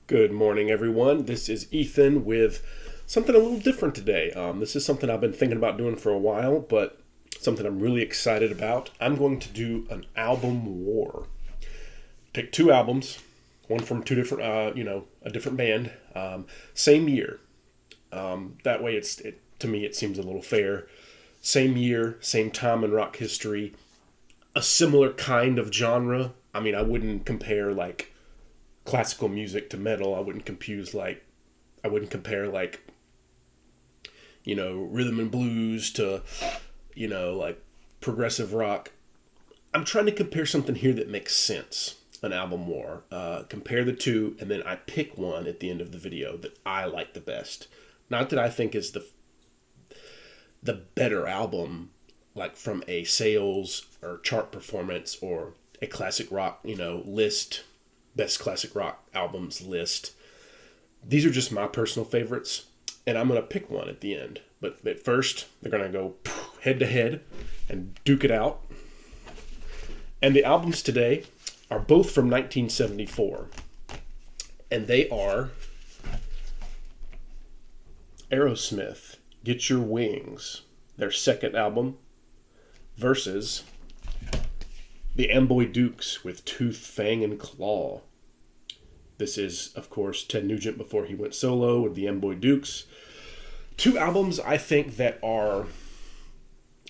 Good morning, everyone. This is Ethan with something a little different today. This is something I've been thinking about doing for a while, but something I'm really excited about. I'm going to do an album war. Pick two albums, one from two different, a different band, same year. That way, to me, it seems a little fair. Same year, same time in rock history, a similar kind of genre. I mean, I wouldn't compare like classical music to metal. I wouldn't compare like rhythm and blues to like progressive rock. I'm trying to compare something here that makes sense. An album war. Compare the two, and then I pick one at the end of the video that I like the best. Not that I think is the better album, like from a sales or chart performance or a classic rock list. Best classic rock albums list. These are just my personal favorites, and I'm going to pick one at the end. But at first, they're going to go head to head and duke it out. And the albums today are both from 1974, and they are Aerosmith, Get Your Wings, their second album, versus the Amboy Dukes with Tooth, Fang, and Claw. This is, of course, Ted Nugent before he went solo with the Amboy Dukes. Two albums I think that are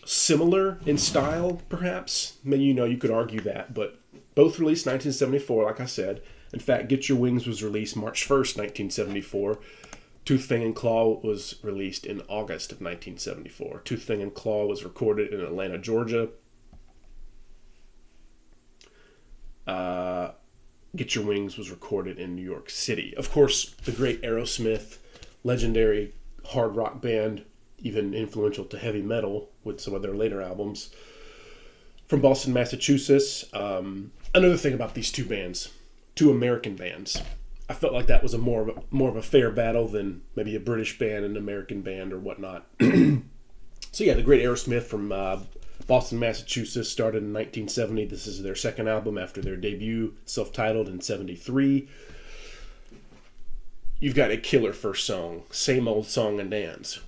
similar in style, perhaps. I mean, you could argue that, but both released 1974, like I said. In fact, Get Your Wings was released March 1st, 1974. Tooth, Fang, and Claw was released in August of 1974. Tooth, Fang, and Claw was recorded in Atlanta, Georgia. Get Your Wings was recorded in New York City. Of course, the great Aerosmith, legendary hard rock band, even influential to heavy metal with some of their later albums, from Boston, Massachusetts. Another thing about these two bands, two American bands, I felt like that was more of a fair battle than maybe a British band and an American band or whatnot. So yeah, the great Aerosmith from Boston, Massachusetts, started in 1970. This is their second album after their debut, self-titled, in 73. You've got a killer first song, Same Old Song and Dance.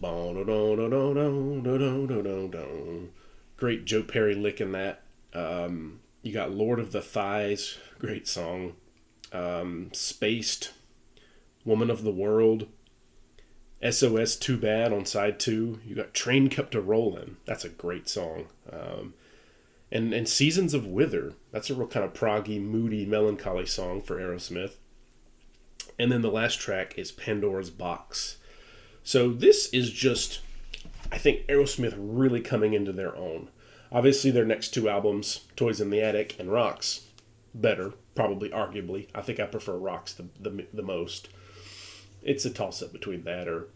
Great Joe Perry lick in that. You got Lord of the Thighs, great song. Spaced, Woman of the World. SOS Too Bad on side 2. You got Train Kept a Rollin'. That's a great song. And Seasons of Wither. That's a real kind of proggy, moody, melancholy song for Aerosmith. And then the last track is Pandora's Box. So this is just, I think, Aerosmith really coming into their own. Obviously, their next two albums, Toys in the Attic and Rocks, better, probably, arguably. I think I prefer Rocks the most. It's a toss-up between that or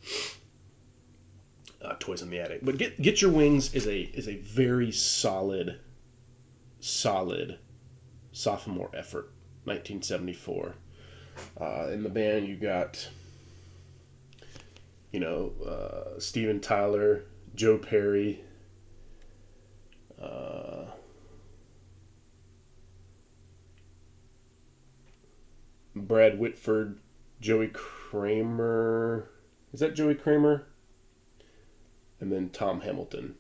Toys in the Attic. But Get Your Wings is a very solid sophomore effort, 1974. In the band, you got, Steven Tyler, Joe Perry, Brad Whitford, Joey Kramer. Is that Joey Kramer? And then Tom Hamilton.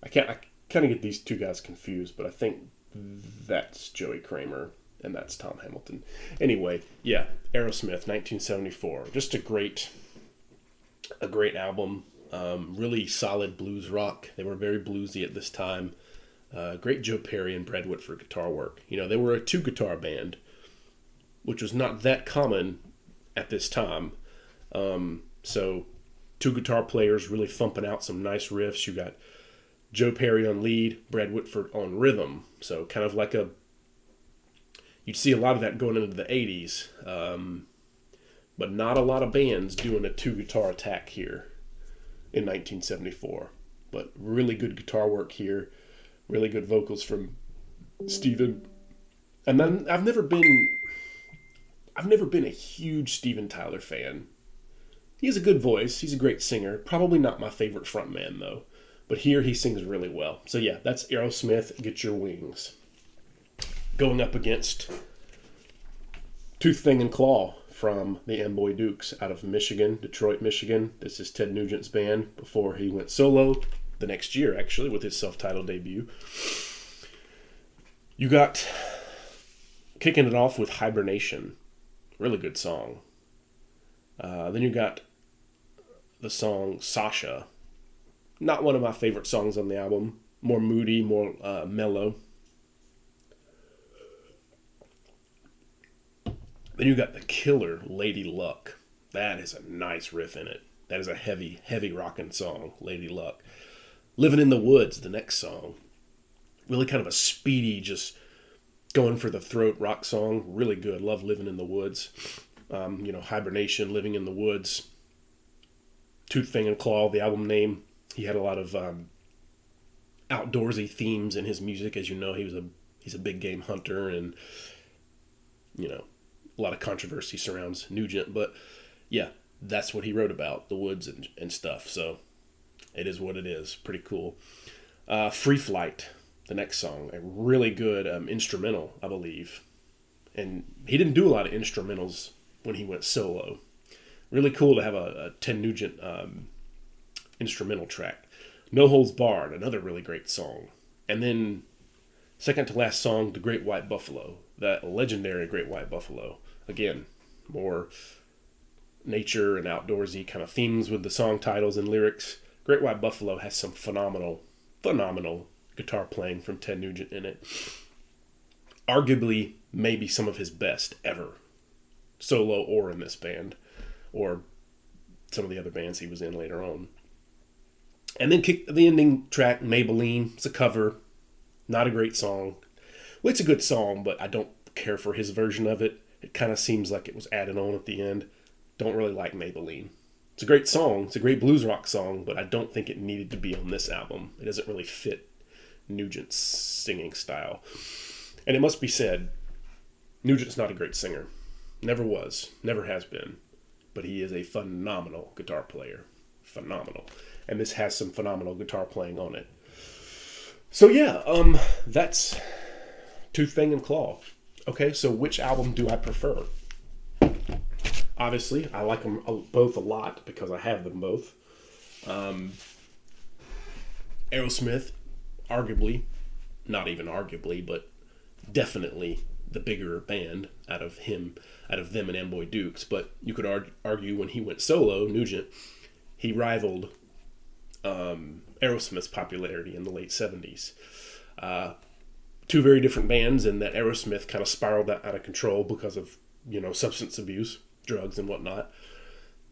I kind of get these two guys confused, but I think that's Joey Kramer and that's Tom Hamilton. Anyway, yeah, Aerosmith, 1974. Just a great album. Really solid blues rock. They were very bluesy at this time. Great Joe Perry and Brad Whitford guitar work. They were a two-guitar band, which was not that common at this time. So two guitar players really thumping out some nice riffs. You got Joe Perry on lead, Brad Whitford on rhythm. So kind of like you'd see a lot of that going into the 80s. But not a lot of bands doing a two-guitar attack here in 1974. But really good guitar work here. Really good vocals from Steven. And then I've never been a huge Steven Tyler fan. He has a good voice. He's a great singer. Probably not my favorite frontman, though. But here he sings really well. So yeah, that's Aerosmith, Get Your Wings. Going up against Tooth, Thing, and Claw from the Amboy Dukes out of Michigan, Detroit, Michigan. This is Ted Nugent's band before he went solo the next year, actually, with his self-titled debut. You got kicking it off with Hibernation. Really good song. Then you got the song Sasha. Not one of my favorite songs on the album. More moody, more mellow. Then you got the killer Lady Luck. That is a nice riff in it. That is a heavy, heavy rocking song, Lady Luck. Living in the Woods, the next song. Really kind of a speedy, just going for the throat rock song. Really good. Love Living in the Woods. Hibernation, Living in the Woods. Tooth, Thing, and Claw, the album name. He had a lot of outdoorsy themes in his music. As you know, he's a big game hunter, and a lot of controversy surrounds Nugent. But yeah, that's what he wrote about, the woods and stuff. So it is what it is. Pretty cool. Free Flight, the next song, a really good instrumental, I believe. And he didn't do a lot of instrumentals when he went solo. Really cool to have a Ted Nugent instrumental track. No Holds Barred, another really great song. And then second to last song, The Great White Buffalo, that legendary Great White Buffalo. Again, more nature and outdoorsy kind of themes with the song titles and lyrics. Great White Buffalo has some phenomenal guitar playing from Ted Nugent in it. Arguably, maybe some of his best ever, solo or in this band, or some of the other bands he was in later on. And then the ending track, Maybelline. It's a cover. Not a great song. Well, it's a good song, but I don't care for his version of it. It kind of seems like it was added on at the end. Don't really like Maybelline. It's a great song. It's a great blues rock song, but I don't think it needed to be on this album. It doesn't really fit Nugent's singing style. And it must be said, Nugent's not a great singer. Never was. Never has been. But he is a phenomenal guitar player. Phenomenal. And this has some phenomenal guitar playing on it. So yeah, that's Tooth, Thing, and Claw. Okay, so which album do I prefer? Obviously, I like them both a lot because I have them both. Aerosmith, arguably, not even arguably, but definitely the bigger band out of them and Amboy Dukes. But you could argue when he went solo, Nugent, he rivaled Aerosmith's popularity in the late 70s. Two very different bands, and that Aerosmith kind of spiraled out of control because of, substance abuse, drugs and whatnot.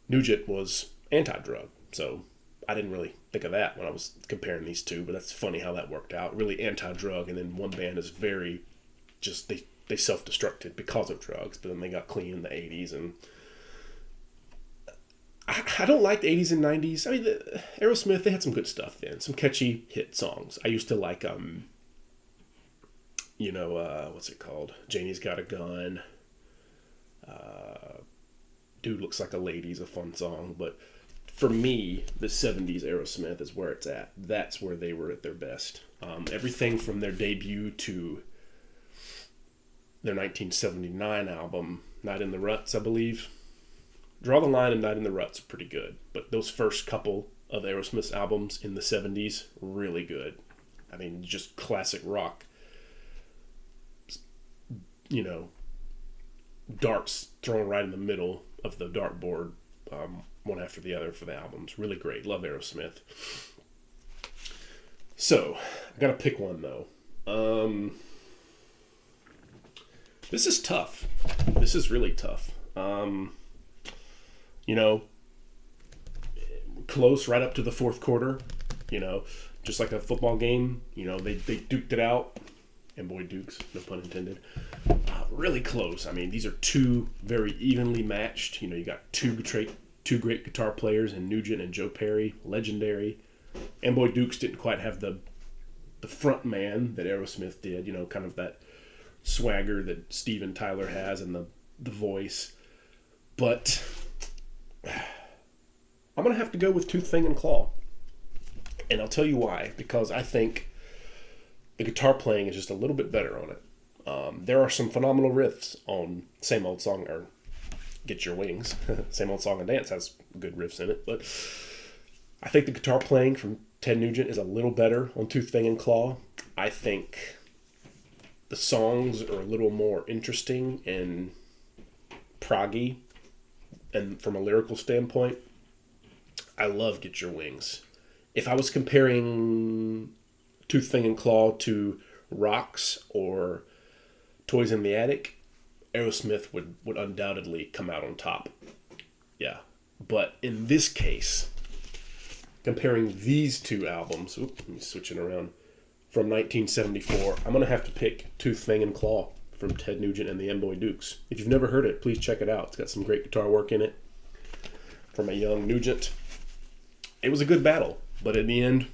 Nugent was anti-drug, so I didn't really think of that when I was comparing these two, but that's funny how that worked out. Really anti-drug, and then one band is very just, they self-destructed because of drugs, but then they got clean in the 80s, and I don't like the 80s and 90s. I mean, Aerosmith, they had some good stuff then, some catchy hit songs. I used to like, what's it called? Janie's Got a Gun. Dude Looks Like a Lady's a fun song, but for me, the 70s Aerosmith is where it's at. That's where they were at their best. Everything from their debut to their 1979 album, Night in the Ruts, I believe. Draw the Line and Night in the Ruts are pretty good, but those first couple of Aerosmith's albums in the 70s, really good. I mean, just classic rock. Darts thrown right in the middle of the dartboard, one after the other for the albums. Really great. Love Aerosmith. So, I gotta pick one though. This is tough. This is really tough. Close right up to the fourth quarter. Just like a football game. They duked it out. Amboy Dukes, no pun intended. Really close. I mean, these are two very evenly matched. You got two great guitar players in Nugent and Joe Perry, legendary. Amboy Dukes didn't quite have the front man that Aerosmith did. Kind of that swagger that Steven Tyler has and the voice. But I'm gonna have to go with Tooth, Thing, and Claw, and I'll tell you why. Because I think the guitar playing is just a little bit better on it. There are some phenomenal riffs on Same Old Song, or Get Your Wings. Same Old Song and Dance has good riffs in it, but I think the guitar playing from Ted Nugent is a little better on Tooth, Fang, and Claw. I think the songs are a little more interesting and proggy, and from a lyrical standpoint, I love Get Your Wings. If I was comparing Tooth, Fang, and Claw to Rocks or Toys in the Attic, Aerosmith would undoubtedly come out on top. Yeah. But in this case, comparing these two albums, let me switch it around, from 1974, I'm going to have to pick Tooth, Fang, and Claw from Ted Nugent and the Amboy Dukes. If you've never heard it, please check it out. It's got some great guitar work in it from a young Nugent. It was a good battle, but in the end,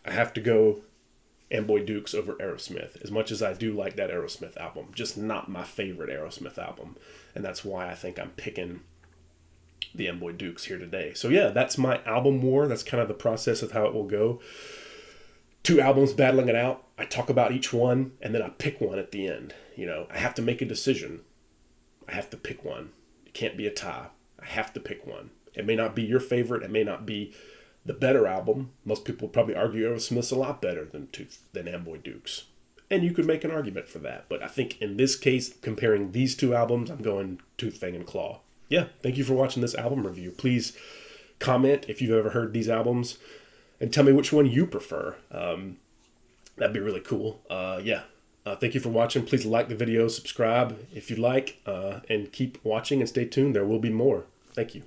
I have to go Amboy Dukes over Aerosmith. As much as I do like that Aerosmith album, just not my favorite Aerosmith album. And that's why I think I'm picking the Amboy Dukes here today. So yeah, that's my album war. That's kind of the process of how it will go. 2 albums battling it out. I talk about each one, and then I pick one at the end. You know, I have to make a decision. I have to pick one. It can't be a tie. I have to pick one. It may not be your favorite. It may not be the better album. Most people probably argue Aerosmith's a lot better than Amboy Dukes. And you could make an argument for that. But I think in this case, comparing these 2 albums, I'm going Tooth, Fang, and Claw. Yeah, thank you for watching this album review. Please comment if you've ever heard these albums and tell me which one you prefer. That'd be really cool. Thank you for watching. Please like the video, subscribe if you like, and keep watching and stay tuned. There will be more. Thank you.